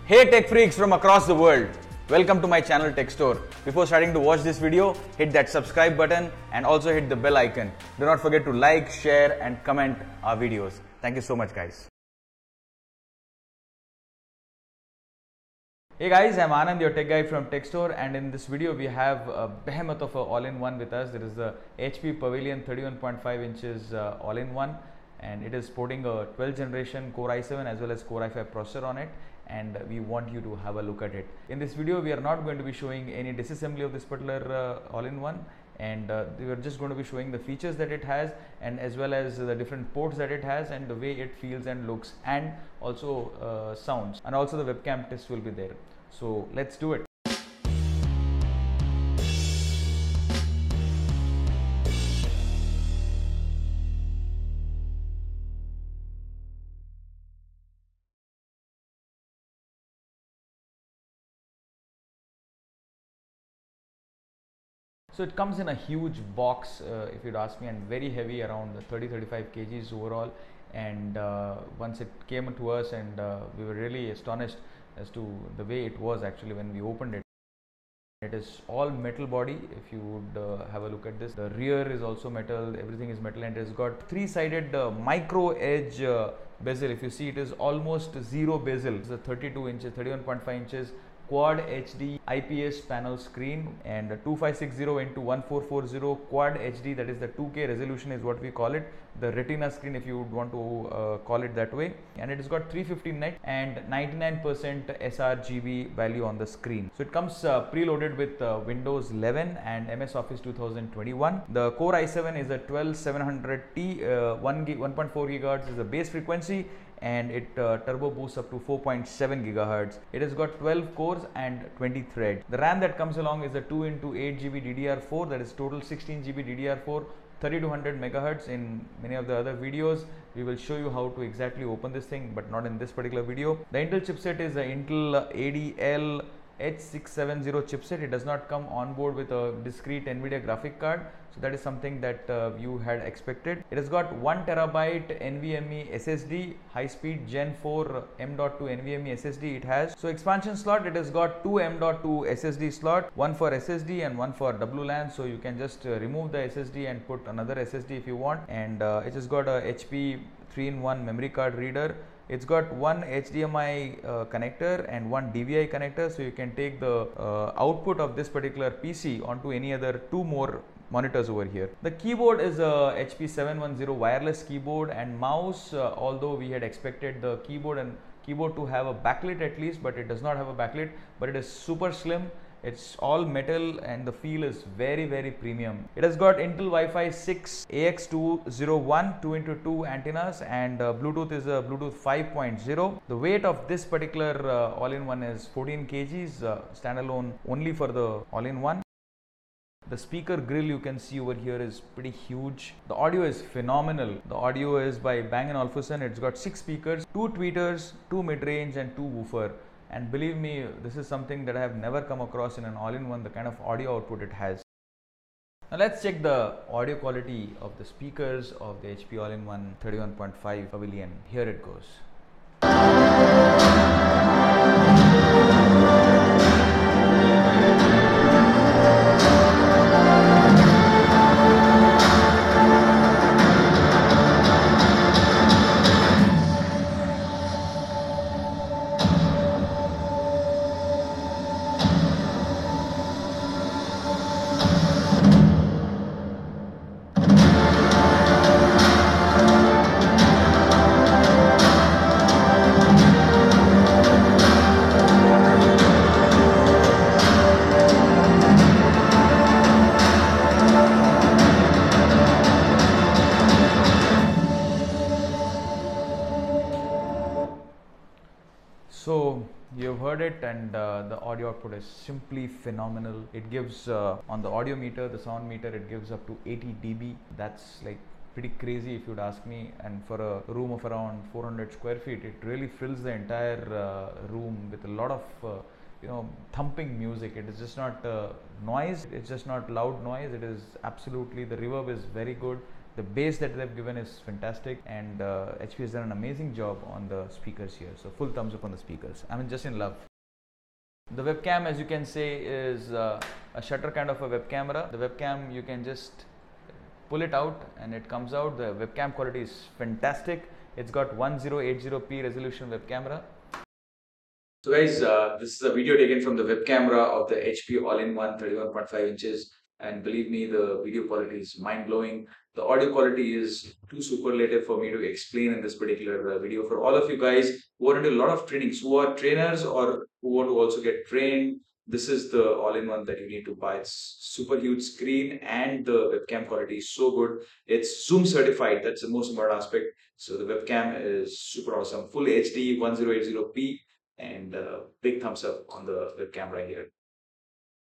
Hey tech freaks from across the world, welcome to my channel Tech Store. Before starting to watch this video, hit that subscribe button and also hit the bell icon. Do not forget to like, share and comment our videos. Thank you so much guys. Hey guys, I'm Anand, your tech guy from Tech Store, and in this video we have a behemoth of a all-in-one with us. There is the HP Pavilion 31.5 inches all-in-one, and it is sporting a 12th generation Core i7 as well as Core i5 processor on it, and we want you to have a look at it. In this video we are not going to be showing any disassembly of this particular all-in-one, and we are just going to be showing the features that it has, and as well as the different ports that it has and the way it feels and looks, and also sounds, and also the webcam test will be there. So let's do it. So it comes in a huge box, if you'd ask me, and very heavy, around 30-35 kgs overall. And once it came to us, and we were really astonished as to the way it was actually when we opened it. It is all metal body. If you would have a look at this, the rear is also metal, everything is metal, and it has got three-sided micro edge bezel. If you see, it is almost zero bezel. It's a 32 inches, 31.5 inches Quad HD IPS panel screen, and 2560 into 1440 Quad HD, that is the 2K resolution is what we call it, the retina screen if you would want to call it that way. And it has got 350 net and 99% sRGB value on the screen. So it comes preloaded with Windows 11 and MS Office 2021. The Core i7 is a 12700T, 1.4 GHz is the base frequency, and it turbo boosts up to 4.7 GHz. It has got 12 cores and 20 threads. The RAM that comes along is a 2 into 8 GB DDR4, that is total 16 GB DDR4, 3200 MHz. In many of the other videos we will show you how to exactly open this thing, but not in this particular video. The Intel chipset is an Intel ADL H670 chipset. It does not come on board with a discrete NVIDIA graphic card, so that is something that you had expected. It has got 1 terabyte NVMe SSD, high speed Gen 4 M.2 NVMe SSD it has. So expansion slot, it has got 2 M.2 SSD slot, one for SSD and one for WLAN, so you can just remove the SSD and put another SSD if you want. And it has got a HP 3-in-1 memory card reader. It's got one HDMI connector and one DVI connector, so you can take the output of this particular PC onto any other two more monitors over here. The keyboard is a HP 710 wireless keyboard and mouse, although we had expected the keyboard to have a backlit at least, but it does not have a backlit, but it is super slim. It's all metal and the feel is very, very premium. It has got Intel Wi-Fi 6 AX201 2x2 antennas, and Bluetooth is a Bluetooth 5.0. The weight of this particular all-in-one is 14 kgs, standalone only for the all-in-one. The speaker grill you can see over here is pretty huge. The audio is phenomenal. The audio is by Bang & Olufsen. It's got 6 speakers, 2 tweeters, 2 mid-range and 2 woofer. And believe me, this is something that I have never come across in an all-in-one, the kind of audio output it has. Now let's check the audio quality of the speakers of the HP all-in-one 31.5 Pavilion. Here it goes. So you've heard it, and the audio output is simply phenomenal. It gives on the audio meter, the sound meter, it gives up to 80 dB. That's like pretty crazy if you'd ask me, and for a room of around 400 square feet, it really fills the entire room with a lot of thumping music. It is just not noise, it's just not loud noise. It is absolutely, the reverb is very good. The bass that they've given is fantastic, and HP has done an amazing job on the speakers here. So full thumbs up on the speakers. I'm just in love. The webcam, as you can say, is a shutter kind of a web camera. The webcam, you can just pull it out and it comes out. The webcam quality is fantastic. It's got 1080p resolution web camera. So guys, this is a video taken from the web camera of the HP all-in-one 31.5 inches, and believe me, the video quality is mind-blowing. The audio quality is too superlative for me to explain in this particular video. For all of you guys who want to do a lot of trainings, who are trainers or who want to also get trained, this is the all-in-one that you need to buy. It's super huge screen and the webcam quality is so good. It's Zoom certified. That's the most important aspect. So the webcam is super awesome. Full HD 1080p. And big thumbs up on the web camera here.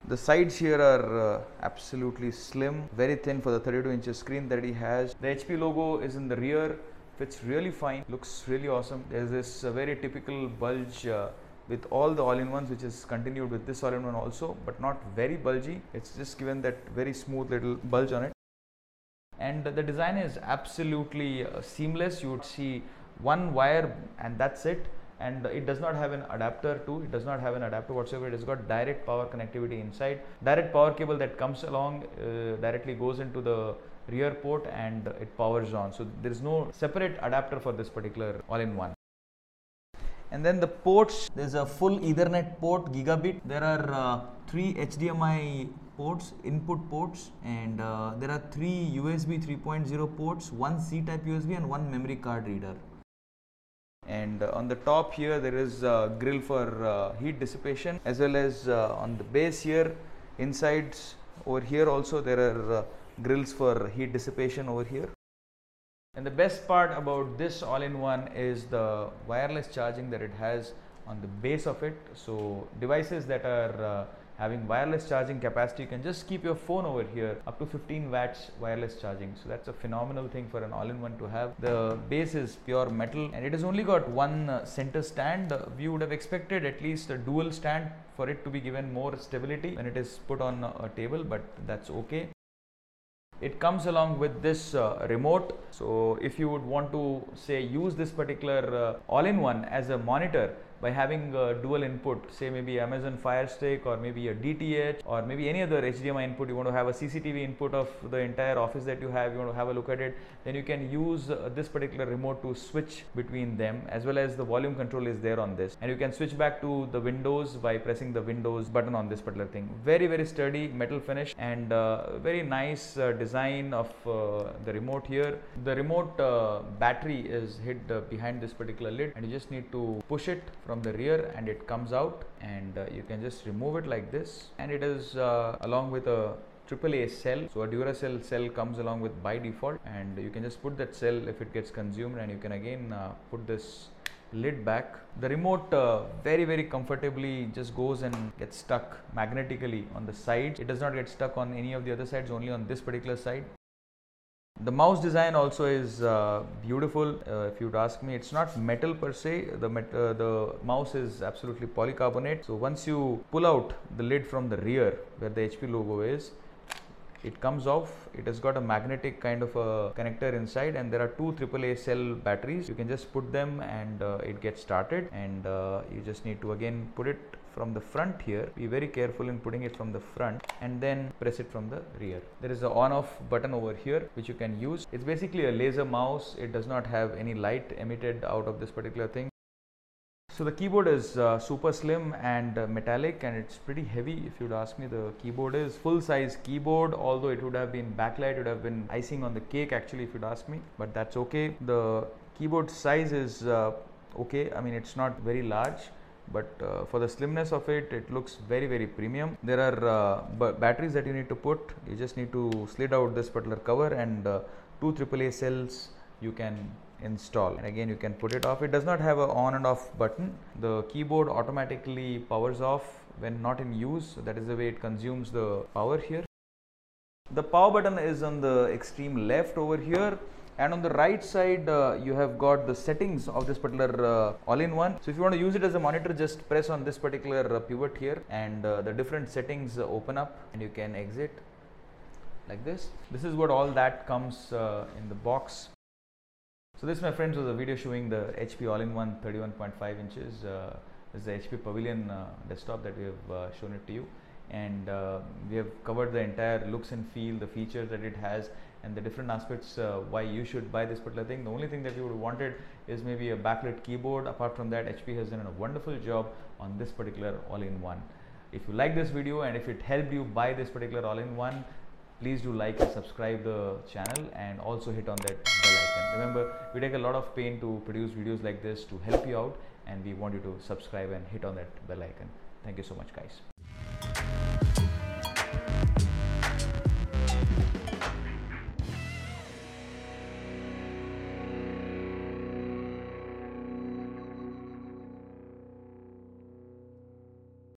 The sides here are absolutely slim, very thin for the 32 inches screen that he has. The HP logo is in the rear, fits really fine, looks really awesome. There's this very typical bulge with all the all-in-ones, which is continued with this all-in-one also, but not very bulgy. It's just given that very smooth little bulge on it. And the design is absolutely seamless. You would see one wire and that's it. And it does not have an adapter too. It does not have an adapter whatsoever. It has got direct power connectivity inside. Direct power cable that comes along directly goes into the rear port and it powers on. So there is no separate adapter for this particular all-in-one. And then the ports, there's a full Ethernet port, gigabit. There are 3 HDMI ports, input ports, and there are 3 USB 3.0 ports, 1 C-type USB and 1 memory card reader. And on the top here there is a grill for heat dissipation, as well as on the base here, insides over here also there are grills for heat dissipation over here. And the best part about this all-in-one is the wireless charging that it has on the base of it. So devices that are having wireless charging capacity, you can just keep your phone over here, up to 15 watts wireless charging. So that's a phenomenal thing for an all-in-one to have. The base is pure metal and it has only got one center stand. We would have expected at least a dual stand for it to be given more stability when it is put on a table, but that's okay. It comes along with this remote. So if you would want to say use this particular all-in-one as a monitor by having a dual input, say maybe Amazon Fire Stick or maybe a DTH or maybe any other HDMI input, you want to have a CCTV input of the entire office that you have, you want to have a look at it, then you can use this particular remote to switch between them, as well as the volume control is there on this, and you can switch back to the Windows by pressing the Windows button on this particular thing. Very, very sturdy metal finish and very nice design of the remote here. The remote battery is hid behind this particular lid, and you just need to push it from the rear and it comes out, and you can just remove it like this, and it is along with a AAA cell. So a Duracell cell comes along with by default, and you can just put that cell if it gets consumed, and you can again put this lid back. The remote very, very comfortably just goes and gets stuck magnetically on the side. It does not get stuck on any of the other sides, only on this particular side. The mouse design also is beautiful. If you'd ask me, it's not metal per se. The mouse is absolutely polycarbonate. So once you pull out the lid from the rear where the HP logo is, it comes off. It has got a magnetic kind of a connector inside, and there are 2 AAA cell batteries. You can just put them and it gets started, and you just need to again put it from the front here. Be very careful in putting it from the front and then press it from the rear. There is a on-off button over here which you can use. It's basically a laser mouse. It does not have any light emitted out of this particular thing. So the keyboard is super slim and metallic, and it's pretty heavy if you'd ask me. The keyboard is full size keyboard, although it would have been backlight, it would have been icing on the cake actually if you'd ask me, but that's okay. The keyboard size is okay. I mean, it's not very large, but for the slimness of it, it looks very, very premium. There are batteries that you need to put. You just need to slit out this particular cover, and 2 AAA cells you can install, and again you can put it off. It does not have a on and off button. The keyboard automatically powers off when not in use, so that is the way it consumes the power here. The power button is on the extreme left over here, and on the right side you have got the settings of this particular all-in-one. So if you want to use it as a monitor, just press on this particular pivot here, and the different settings open up, and you can exit. like this. This is what all that comes in the box. So this, my friends, was a video showing the HP all-in-one 31.5 inches. This is the HP Pavilion desktop that we have shown it to you, and we have covered the entire looks and feel, the features that it has, and the different aspects why you should buy this particular thing. The only thing that you would have wanted is maybe a backlit keyboard. Apart from that, HP has done a wonderful job on this particular all-in-one. If you like this video and if it helped you buy this particular all-in-one, please do like and subscribe the channel, and also hit on that bell icon. Remember, we take a lot of pain to produce videos like this to help you out, and we want you to subscribe and hit on that bell icon. Thank you so much, guys.